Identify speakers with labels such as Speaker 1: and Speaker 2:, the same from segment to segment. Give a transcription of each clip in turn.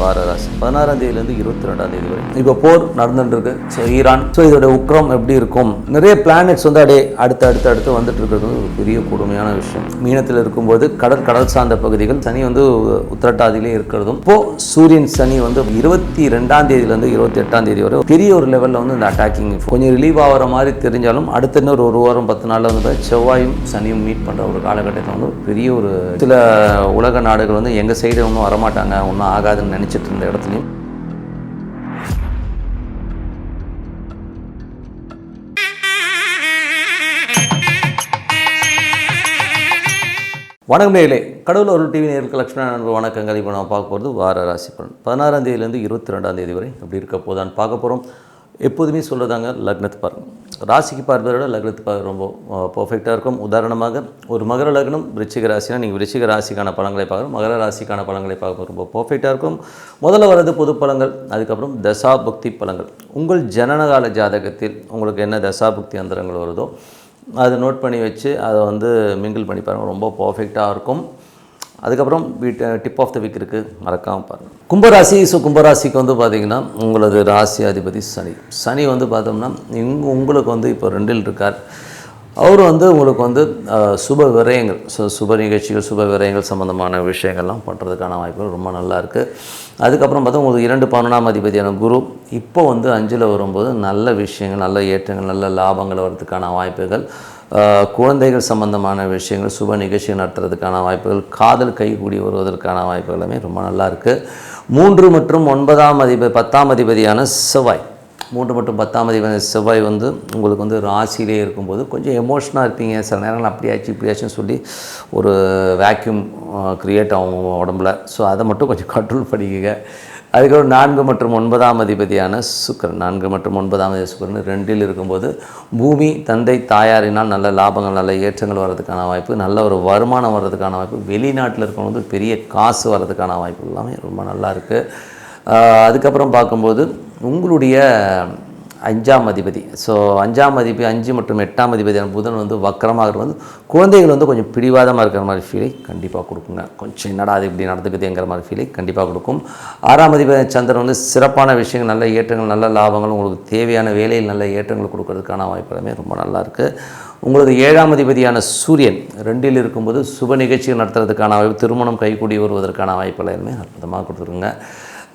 Speaker 1: வார ராசி 16ஆம் தேதியிலேருந்து 22ஆம் தேதி வரை இப்போ போர் நடந்துட்டு ஸோ ஈரான். ஸோ இதோட உக்ரம் எப்படி இருக்கும், நிறைய பிளானட்ஸ் வந்து அப்படியே அடுத்து வந்துட்டு இருக்கிறது ஒரு பெரிய கொடுமையான விஷயம். மீனத்தில் இருக்கும்போது கடல் சார்ந்த பகுதிகள் சனி வந்து உத்திரட்டாதியிலே இருக்கிறதும், இப்போ சூரியன் சனி வந்து 22ஆம் தேதியிலேருந்து 28ஆம் தேதி வரை பெரிய ஒரு லெவலில் வந்து இந்த அட்டாக்கிங் கொஞ்சம் ரிலீவ் ஆகிற மாதிரி தெரிஞ்சாலும் அடுத்த இன்னொரு ஒரு வாரம் 10 நாளில் வந்து செவ்வாயும் சனியும் மீட் பண்ணுற ஒரு காலகட்டத்தில் வந்து பெரிய ஒரு சில உலக நாடுகள் வந்து எங்கள் சைடு ஒன்றும் வரமாட்டாங்க, ஒன்றும் ஆகாதுன்னு நினச்சிட்டு இருந்த இடத்துலையும் வணக்கம் நேயர்களே, கடவுள் ஒரு டிவி நேயர்களுக்கு லட்சுமண நண்பர் வணக்கங்கள். இப்போ நம்ம பார்க்க போகிறது வார ராசி பலன் 16ஆம் தேதியிலேருந்து 22ஆம் தேதி வரை எப்படி இருக்க போதான்னு பார்க்க போகிறோம். எப்போதுமே சொல்கிறதாங்க, லக்னத்தை பாருங்கள். ராசிக்கு பார்ப்பதை விட லக்னத்தை பார்க்க ரொம்ப பர்ஃபெக்டாக இருக்கும். உதாரணமாக ஒரு மகர லக்னம் விருச்சிக ராசினா நீங்கள் விருச்சிக ராசிக்கான பலன்களை பார்க்கணும், மகர ராசிக்கான பலன்களை பார்க்க ரொம்ப பர்ஃபெக்டாக இருக்கும். முதல்ல வர்றது பொது பலன்கள், அதுக்கப்புறம் தசாபுக்தி பலன்கள். உங்கள் ஜனனகால ஜாதகத்தில் உங்களுக்கு என்ன தசாபுக்தி அந்தரங்கள் வருதோ அதை நோட் பண்ணி வச்சு அதை வந்து மிங்கிள் பண்ணி பாருங்கள், ரொம்ப பர்ஃபெக்டாக இருக்கும். அதுக்கப்புறம் டிப் ஆஃப் த வீக் இருக்குது, மறக்காமல் பாருங்கள். கும்பராசி. ஸோ கும்பராசிக்கு வந்து பார்த்திங்கன்னா உங்களது ராசி அதிபதி சனி வந்து பார்த்தோம்னா உங்களுக்கு வந்து இப்போ 2இல் இருக்கார். அவர் வந்து உங்களுக்கு வந்து சுப விரயங்கள், சுப நிகழ்ச்சிகள், சுப விரயங்கள் சம்மந்தமான விஷயங்கள்லாம் பண்ணுறதுக்கான வாய்ப்புகள் ரொம்ப நல்லா இருக்குது. அதுக்கப்புறம் பார்த்தா உங்களுக்கு 2 அதிபதியான குரு இப்போ வந்து 5இல் வரும்போது நல்ல விஷயங்கள், நல்ல ஏற்றங்கள், நல்ல லாபங்கள் வர்றதுக்கான வாய்ப்புகள், குழந்தைகள் சம்பந்தமான விஷயங்கள், சுப நிகழ்ச்சிகள் நடத்துறதுக்கான வாய்ப்புகள், காதல் கைகூடி வருவதற்கான வாய்ப்புகள் எல்லாமே ரொம்ப நல்லா இருக்குது. 3 மற்றும் 10ஆம் அதிபதியான செவ்வாய், 3 மற்றும் 10ஆம் அதிபதி செவ்வாய் வந்து உங்களுக்கு வந்து ராசியிலே இருக்கும்போது கொஞ்சம் எமோஷனாக இருப்பீங்க. சில நேரங்கள் அப்படியாச்சு இப்படியாச்சுன்னு சொல்லி ஒரு வேக்யூம் க்ரியேட் ஆகும் உடம்புல. ஸோ அதை மட்டும் கொஞ்சம் கண்ட்ரோல் பண்ணிக்கங்க. அதுக்கப்புறம் 4 மற்றும் 9ஆம் அதிபதியான சுக்கிரன், 4 மற்றும் 9ஆம் அதிபதி சுக்கிரன் 2இல் இருக்கும்போது பூமி, தந்தை, தாயாரினால் நல்ல லாபங்கள், நல்ல ஏற்றங்கள் வர்றதுக்கான வாய்ப்பு, நல்ல ஒரு வருமானம் வர்றதுக்கான வாய்ப்பு, வெளிநாட்டில் இருக்கும்போது பெரிய காசு வர்றதுக்கான வாய்ப்பு எல்லாமே ரொம்ப நல்லா இருக்குது. அதுக்கப்புறம் பார்க்கும்போது உங்களுடைய 5ஆம் அதிபதி, ஸோ 5ஆம் அதிபதி 5 மற்றும் 8ஆம் அதிபதியான புதன் வந்து வக்கரமாக வந்து குழந்தைகள் வந்து கொஞ்சம் பிடிவாதமாக இருக்கிற மாதிரி ஃபீலை கண்டிப்பாக கொடுக்குங்க. கொஞ்சம் என்னடா அது இப்படி நடந்துக்குதுங்கிற மாதிரி ஃபீலை கண்டிப்பாக கொடுக்கும். 6ஆம் அதிபதி சந்திரன் வந்து சிறப்பான விஷயங்கள், நல்ல ஏற்றங்கள், நல்ல லாபங்கள், உங்களுக்கு தேவையான வேலையில் நல்ல ஏற்றங்கள் கொடுக்கறதுக்கான வாய்ப்புகளுமே ரொம்ப நல்லா இருக்குது. உங்களுக்கு 7ஆம் அதிபதியான சூரியன் 2இல் இருக்கும்போது சுப நிகழ்ச்சிகள் நடத்துறதுக்கான வாய்ப்பு, திருமணம் கைகூடி வருவதற்கான வாய்ப்புகள் எல்லாமே அற்புதமாக கொடுத்துருங்க.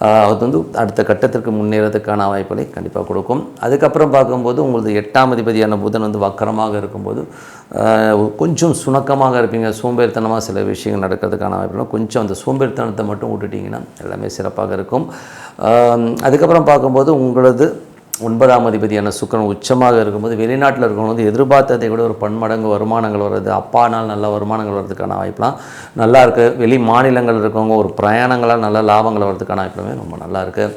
Speaker 1: அது வந்து அடுத்த கட்டத்திற்கு முன்னேறதுக்கான வாய்ப்புகளை கண்டிப்பாக கொடுக்கும். அதுக்கப்புறம் பார்க்கும்போது உங்களுக்கு 8ஆம் அதிபதியான புதன் வந்து வக்கரமாக இருக்கும்போது கொஞ்சம் சுணக்கமாக இருப்பீங்க, சோம்பேறித்தனமாக சில விஷயங்கள் நடக்கிறதுக்கான வாய்ப்புகள், கொஞ்சம் அந்த சோம்பேறித்தனத்தை மட்டும் விட்டுட்டிங்கன்னா எல்லாமே சிறப்பாக இருக்கும். அதுக்கப்புறம் பார்க்கும்போது உங்களது 9ஆம் அதிபதியான சுக்கிரன் உச்சமாக இருக்கும்போது வெளிநாட்டில் இருக்கவங்க எதிர்பார்த்ததை விட ஒரு பன்மடங்கு வருமானங்கள் வர்றது, அப்பானால் நல்ல வருமானங்கள் வர்றதுக்கான வாய்ப்புலாம் நல்லா இருக்குது. வெளி மாநிலங்கள் இருக்கவங்க ஒரு பிரயாணங்களால் நல்ல லாபங்கள் வர்றதுக்கான வாய்ப்புமே ரொம்ப நல்லா இருக்குது.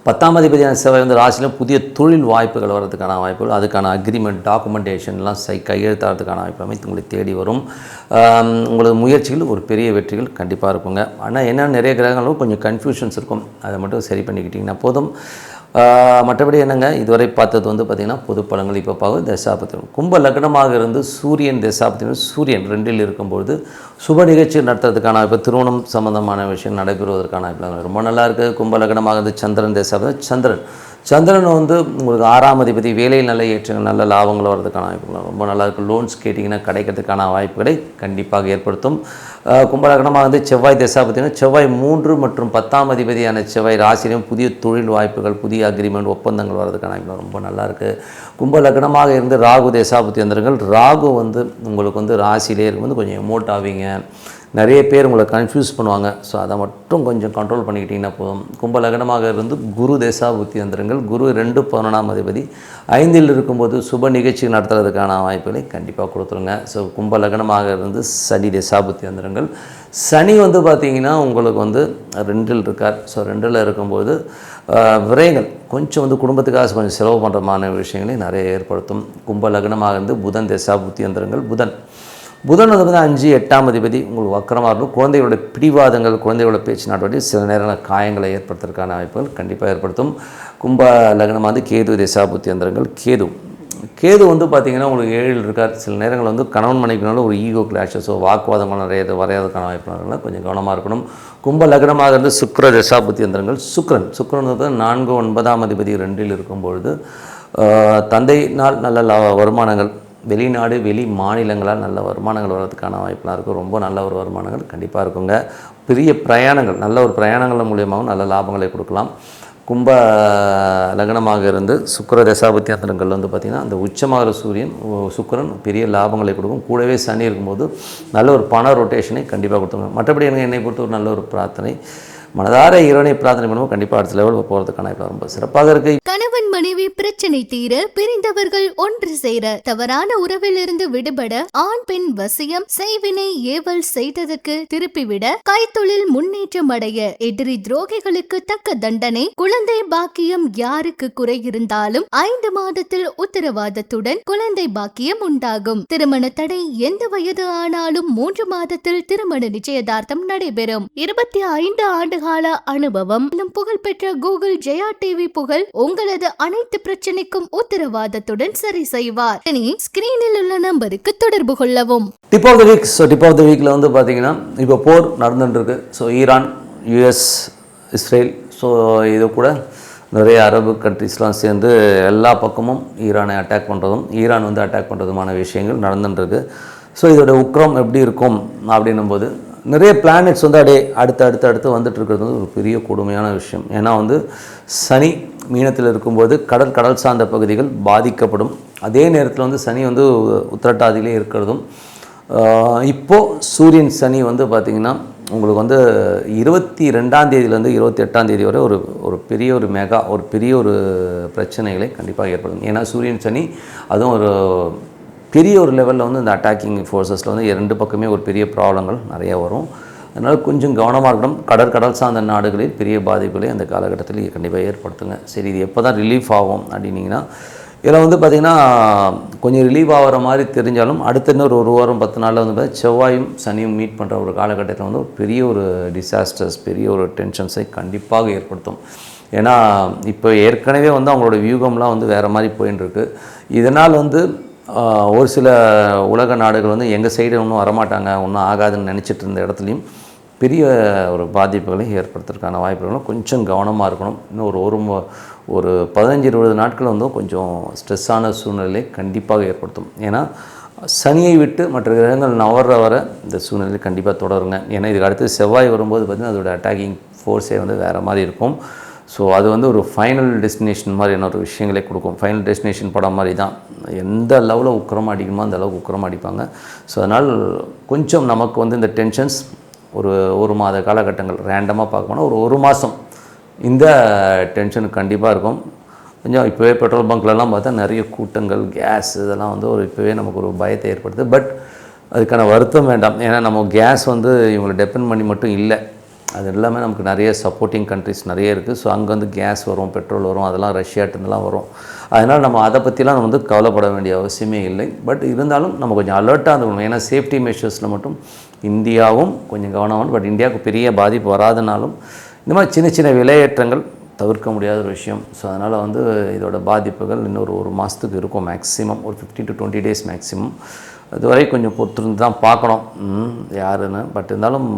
Speaker 1: 10ஆம் அதிபதியான செவ்வாய் வந்து ராசியில் புதிய தொழில் வாய்ப்புகள் வர்றதுக்கான வாய்ப்புகள், அதுக்கான அக்ரிமெண்ட், டாக்குமெண்டேஷன்லாம் கையெழுத்தாகிறதுக்கான வாய்ப்புமே உங்களை தேடி வரும். உங்களது முயற்சிகள் ஒரு பெரிய வெற்றிகள் கண்டிப்பாக இருக்குங்க. ஆனால் என்ன நிறைய கிரகங்களும் கொஞ்சம் கன்ஃபியூஷன்ஸ் இருக்கும், அதை மட்டும் சரி பண்ணிக்கிட்டிங்கன்னா போதும். மற்றபடி என்னங்க, இதுவரை பார்த்தது வந்து பார்த்திங்கன்னா பொது பலன்கள். இப்போ பார்க்க தசாபதி கும்ப லக்னமாக இருந்து சூரியன் தசாபதி, சூரியன் 2இல் இருக்கும்பொழுது சுப நிகழ்ச்சி நடத்துறதுக்கான இப்போ திருமணம் சம்மந்தமான விஷயம் நடைபெறுவதற்கான ரொம்ப நல்லா இருக்குது. கும்ப லக்னமாக இருந்து சந்திரன் தசாபதி, சந்திரன் வந்து உங்களுக்கு 6ஆம் அதிபதி, வேலையில் நல்ல ஏற்றங்கள், நல்ல லாபங்கள் வர்றதுக்கான வாய்ப்புகள் ரொம்ப நல்லா இருக்குது. லோன்ஸ் கேட்டிங்கன்னா கிடைக்கிறதுக்கான வாய்ப்புகளை கண்டிப்பாக ஏற்படுத்தும். கும்பலக்னமாக வந்து செவ்வாய் தசாபதினா செவ்வாய் 3 மற்றும் 10ஆம் அதிபதியான செவ்வாய் ராசியிலும் புதிய தொழில் வாய்ப்புகள், புதிய அக்ரிமெண்ட், ஒப்பந்தங்கள் வர்றதுக்கான வாய்ப்புகள் ரொம்ப நல்லா இருக்குது. கும்பலக்னமாக இருந்து ராகு தசாபதி வந்தவர்கள், ராகு வந்து உங்களுக்கு வந்து ராசியிலே இருக்கும்போது கொஞ்சம் எமோட் ஆவீங்க, நிறைய பேர் உங்களை கன்ஃபியூஸ் பண்ணுவாங்க. ஸோ அதை மட்டும் கொஞ்சம் கண்ட்ரோல் பண்ணிக்கிட்டிங்கன்னா போதும். கும்ப லக்னமாக இருந்து குரு தசாபுத்தி வந்துருங்கள். குரு 2 அதிபதி 5இல் இருக்கும்போது சுப நிகழ்ச்சி நடத்துறதுக்கான வாய்ப்புகளை கண்டிப்பாக கொடுத்துருங்க. ஸோ கும்ப லக்னமாக இருந்து சனி தசாபுத்தி வந்துருங்கள். சனி வந்து பார்த்திங்கன்னா உங்களுக்கு வந்து 2இல் இருக்கார். ஸோ 2இல் இருக்கும்போது விரயங்கள் கொஞ்சம் வந்து குடும்பத்துக்காக கொஞ்சம் செலவு பண்ணுறமான விஷயங்களை நிறைய ஏற்படுத்தும். கும்ப லக்னமாக இருந்து புதன் தசாபுத்தி வந்துருங்கள். புதன் வந்து 5, 8ஆம் அதிபதி உங்களுக்கு வக்கரமாக இருக்கும். குழந்தைகளோட பிடிவாதங்கள், குழந்தைகளோட பேச்சு நடவடிக்கை சில நேரங்களில் காயங்களை ஏற்படுத்துறதுக்கான வாய்ப்புகள் கண்டிப்பாக ஏற்படுத்தும். கும்ப லக்னமாக வந்து கேது தசாபுத்தி அந்தரங்கள். கேது கேது வந்து பார்த்திங்கன்னா உங்களுக்கு 7 இருக்கார். சில நேரங்கள் வந்து கணவன் மனைவினால ஒரு ஈகோ கிளாஷஸோ வாக்குவாதங்கள் நிறைய வரையாதக்கான வாய்ப்புனால கொஞ்சம் கவனமாக இருக்கணும். கும்ப லக்னமாக இருந்து சுக்கிர தசாபுத்தி யந்திரங்கள். சுக்கிரன் வந்து 4 9ஆம் அதிபதி 2இல் இருக்கும்பொழுது தந்தையினால் நல்ல வருமானங்கள், வெளிநாடு வெளி மாநிலங்களால் நல்ல வருமானங்கள் வர்றதுக்கான வாய்ப்புலாம் இருக்கும். ரொம்ப நல்ல ஒரு வருமானங்கள் கண்டிப்பாக இருக்குங்க. பெரிய பிரயாணங்கள், நல்ல ஒரு பிரயாணங்கள் மூலியமாகவும் நல்ல லாபங்களை கொடுக்கலாம். கும்ப லக்னமாக இருந்து சுக்கிர தசாபுத்தி அந்தரங்கள் வந்து பார்த்திங்கன்னா அந்த உச்சமாகிற சுக்கிரன் பெரிய லாபங்களை கொடுக்கும். கூடவே சனி இருக்கும்போது நல்ல ஒரு பண ரொட்டேஷனை கண்டிப்பாக கொடுத்துருங்க. மற்றபடி என்னை பொறுத்த ஒரு நல்ல ஒரு பிரார்த்தனை, மனதார இறைவனை பிரார்த்தனை பண்ணுவோம். கண்டிப்பாக அடுத்த லெவலுக்கு போகிறதுக்கான ரொம்ப சிறப்பாக இருக்கு.
Speaker 2: கணவன் மனைவி பிரச்சனை தீர, பிரிந்தவர்கள் ஒன்று சேர, தவறான உறவில் இருந்து விடுபட, ஆண் பெண் வசியம், செய்வினை ஏவல் செய்ததற்கு திருப்பிவிட, கைத்தொழில் முன்னேற்றம் அடைய, எதிரி துரோகிகளுக்கு தக்க தண்டனை, குழந்தை பாக்கியம் யாருக்கு குறை இருந்தாலும் 5 மாதத்தில் உத்தரவாதத்துடன் குழந்தை பாக்கியம் உண்டாகும். திருமண தடை எந்த வயது ஆனாலும் 3 மாதத்தில் திருமண நிச்சயதார்த்தம் நடைபெறும். 25 ஆண்டு கால அனுபவம், புகழ்பெற்ற கூகுள் ஜெயா டிவி புகழ் உங்களது அனைத்து பிரச்சனைக்கும் உத்தரவாதத்துடன் சரி செய்வார். ஸ்கிரீனில் உள்ள நம்பருக்கு தொடர்பு கொள்ளவும்.
Speaker 1: Tip of the week. Tip of the வீக்கில் வந்து பார்த்தீங்கன்னா இப்போ போர் நடந்துட்டுருக்கு. ஈரான், யூஎஸ், இஸ்ரேல், இது கூட நிறைய அரபு கண்ட்ரிஸ்லாம் சேர்ந்து எல்லா பக்கமும் ஈரானை அட்டாக் பண்ணுறதும் ஈரான் வந்து அட்டாக் பண்ணுறதுமான விஷயங்கள் நடந்துட்டுருக்கு. இதோட உக்கிரம் எப்படி இருக்கும் அப்படின்னும் போது நிறைய பிளானட்ஸ் வந்து அப்படியே அடுத்து வந்துட்டு இருக்கிறது வந்து ஒரு பெரிய கொடுமையான விஷயம். ஏன்னா வந்து சனி மீனத்தில் இருக்கும்போது கடல் சார்ந்த பகுதிகள் பாதிக்கப்படும். அதே நேரத்தில் வந்து சனி வந்து உத்திரட்டாதியிலே இருக்கிறதும், இப்போது சூரியன் சனி வந்து பார்த்திங்கன்னா உங்களுக்கு வந்து 22ஆம் தேதியிலேருந்து 28ஆம் தேதி வரை ஒரு பெரிய ஒரு பிரச்சனைகளை கண்டிப்பாக ஏற்படும். ஏன்னா சூரியன் சனி அதுவும் ஒரு பெரிய ஒரு லெவலில் வந்து இந்த அட்டாக்கிங் ஃபோர்ஸஸில் வந்து 2 பக்கமே ஒரு பெரிய ப்ராப்ளங்கள் நிறைய வரும். அதனால் கொஞ்சம் கவனமாக இருக்கணும். கடல் சார்ந்த நாடுகளில் பெரிய பாதிப்புகளை அந்த காலகட்டத்தில் கண்டிப்பாக ஏற்படுத்துங்க. இது எப்போ தான் ரிலீஃப் ஆகும் அப்படின்னிங்கன்னா, இதில் வந்து பார்த்திங்கன்னா கொஞ்சம் ரிலீவ் ஆகிற மாதிரி தெரிஞ்சாலும் அடுத்த இன்னொரு 1 வாரம் 10 நாளில் வந்து பார்த்தா செவ்வாயும் சனியும் மீட் பண்ணுற ஒரு காலகட்டத்தில் வந்து பெரிய ஒரு டிசாஸ்டர்ஸ், பெரிய ஒரு டென்ஷன்ஸை கண்டிப்பாக ஏற்படுத்தும். ஏன்னா இப்போ ஏற்கனவே வந்து அவங்களோட வியூகம்லாம் வந்து வேறு மாதிரி போயின்னு இருக்குது. இதனால் வந்து ஒரு சில உலக நாடுகள் வந்து எங்கள் சைடு ஒன்றும் வரமாட்டாங்க, ஒன்றும் ஆகாதுன்னு நினச்சிட்டு இருந்த இடத்துலையும் பெரிய ஒரு பாதிப்புகளை ஏற்படுத்துறதுக்கான வாய்ப்புகளும் கொஞ்சம் கவனமாக இருக்கணும். இன்னும் ஒரு 15-20 நாட்கள் வந்து கொஞ்சம் ஸ்ட்ரெஸ்ஸான சூழ்நிலை கண்டிப்பாக ஏற்படுத்தும். ஏன்னா சனியை விட்டு மற்ற கிரகங்கள் வர இந்த சூழ்நிலை கண்டிப்பாக தொடருங்க. ஏன்னா இதுக்கு அடுத்து செவ்வாய் வரும்போது பார்த்திங்கன்னா அதோட அட்டாக்கிங் ஃபோர்ஸே வந்து வேறு மாதிரி இருக்கும். அது வந்து ஒரு ஃபைனல் டெஸ்டினேஷன் மாதிரியான ஒரு விஷயங்களே கொடுக்கும். ஃபைனல் டெஸ்டினேஷன் படம் மாதிரி தான். எந்த லெவலில் உக்கிரமாக அடிக்கணுமோ அந்த அளவுக்கு உக்கிரமாக அடிப்பாங்க. அதனால் கொஞ்சம் நமக்கு வந்து இந்த டென்ஷன்ஸ் ஒரு மாத காலகட்டங்கள் ரேண்டமாக பார்க்கணும்னா ஒரு மாதம் இந்த டென்ஷன் கண்டிப்பாக இருக்கும். கொஞ்சம் இப்போவே பெட்ரோல் பங்க்லலாம் பார்த்தா நிறைய கூட்டங்கள், கேஸ் இதெல்லாம் வந்து இப்போவே நமக்கு ஒரு பயத்தை ஏற்படுது. பட் அதுக்கான வருத்தம் வேண்டாம். ஏன்னா நம்ம கேஸ் வந்து இவங்களை டிபெண்ட் பண்ணி மட்டும் இல்லை, அது எல்லாமே நமக்கு நிறைய சப்போர்ட்டிங் கண்ட்ரிஸ் நிறைய இருக்குது. அங்கேருந்து கேஸ் வரும், பெட்ரோல் வரும், அதெல்லாம் ரஷ்யாட்டெல்லாம் வரும். அதனால் நம்ம அதை பற்றிலாம் நம்ம வந்து கவலைப்பட வேண்டிய அவசியமே இல்லை. பட் இருந்தாலும் நம்ம கொஞ்சம் அலர்ட்டாக இருக்கணும். ஏன்னா சேஃப்டி மெஷர்ஸில் மட்டும் இந்தியாவும் கொஞ்சம் கவனமாக, பட் இந்தியாவுக்கு பெரிய பாதிப்பு வராதனாலும் இந்த மாதிரி சின்ன விலையேற்றங்கள் தவிர்க்க முடியாத ஒரு விஷயம். அதனால் வந்து இதோட பாதிப்புகள் இன்னொரு 1 மாதத்துக்கு இருக்கும் மேக்ஸிமம், ஒரு 15 to 20 days மேக்ஸிமம். அதுவரை கொஞ்சம் பொறுத்திருந்து தான் பார்க்கணும் யாருன்னு. பட் இருந்தாலும்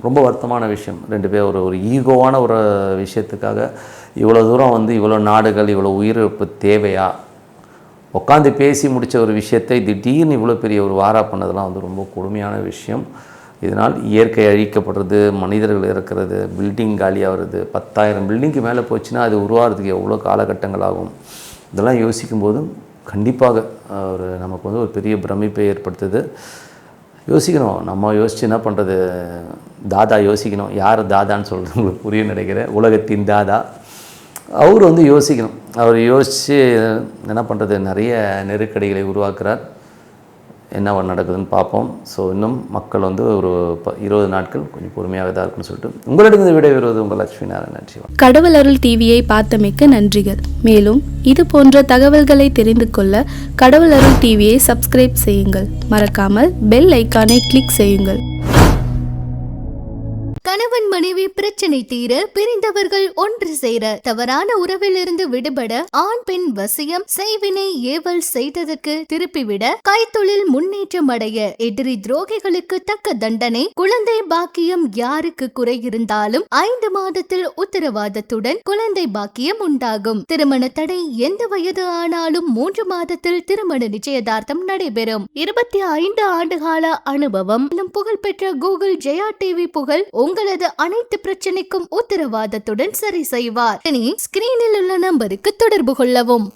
Speaker 1: ரொம்ப வருத்தமான விஷயம். 2 பேர் ஒரு ஈகோவான ஒரு விஷயத்துக்காக இவ்வளோ தூரம் வந்து இவ்வளோ நாடுகள் இவ்வளோ உயிரிழப்பு தேவையா? உட்காந்து பேசி முடித்த ஒரு விஷயத்தை திடீர்னு இவ்வளோ பெரிய ஒரு வாரா பண்ணதெல்லாம் வந்து ரொம்ப கொடுமையான விஷயம். இதனால் இயற்கை அழிக்கப்படுறது, மனிதர்கள் இறக்கிறது, பில்டிங் காலியாகிறது. 10,000 பில்டிங்க்கு மேலே போச்சுன்னா அது உருவாகிறதுக்கு எவ்வளோ காலகட்டங்கள் ஆகும்? இதெல்லாம் யோசிக்கும்போது கண்டிப்பாக நமக்கு வந்து ஒரு பெரிய பிரமிப்பை ஏற்படுத்துது. யோசிக்கணும். நம்ம யோசித்து என்ன பண்ணுறது? தாதா யோசிக்கணும். யார் தாதான்னு சொல்கிறது உங்களுக்கு புரிய நினைக்கிறேன். உலகத்தின் தாதா அவர் வந்து யோசிக்கணும். அவர் யோசித்து என்ன பண்ணுறது? நிறைய நெருக்கடிகளை உருவாக்குறார். என்ன நடக்குதுன்னு பார்ப்போம். இன்னும் மக்கள் வந்து ஒரு 20 நாட்கள் கொஞ்சம் பொறுமையாக தான் இருக்குன்னு சொல்லிட்டு உங்களிடம் விட வருவது உங்கள் லட்சுமி நாராயணன். நன்றி.
Speaker 3: கடவுள் அருள் டிவியை பார்த்தமைக்க நன்றிகள். மேலும் இது போன்ற தகவல்களை தெரிந்து கொள்ள கடவுள் அருள் டிவியை சப்ஸ்கிரைப் செய்யுங்கள். மறக்காமல் பெல் ஐக்கானை கிளிக் செய்யுங்கள்.
Speaker 2: கணவன் மனைவி பிரச்சனை தீர பிரிந்தவர்கள் ஒன்று சேர தவறான உறவிலிருந்து விடுபட ஆண் பெண் வசியம் செய்வினை ஏவல் செய்ததற்கு திருப்பிவிட கைத்தொழில் முன்னேற்றம் அடைய எதிரி துரோகிகளுக்கு தக்க தண்டனை குழந்தை பாக்கியம் யாருக்கு குறை இருந்தாலும் 5 மாதத்தில் உத்தரவாதத்துடன் குழந்தை பாக்கியம் உண்டாகும். திருமண தடை எந்த வயது ஆனாலும் 3 மாதத்தில் திருமண நிச்சயதார்த்தம் நடைபெறும். 25 ஆண்டுகால அனுபவம் புகழ்பெற்ற கூகுள் ஜெயா டிவி புகழ் உங்களது அனைத்து பிரச்சனைக்கும் உத்தரவாதத்துடன் சரி செய்வார். ஸ்கிரீனில் உள்ள நம்பருக்கு தொடர்பு கொள்ளவும்.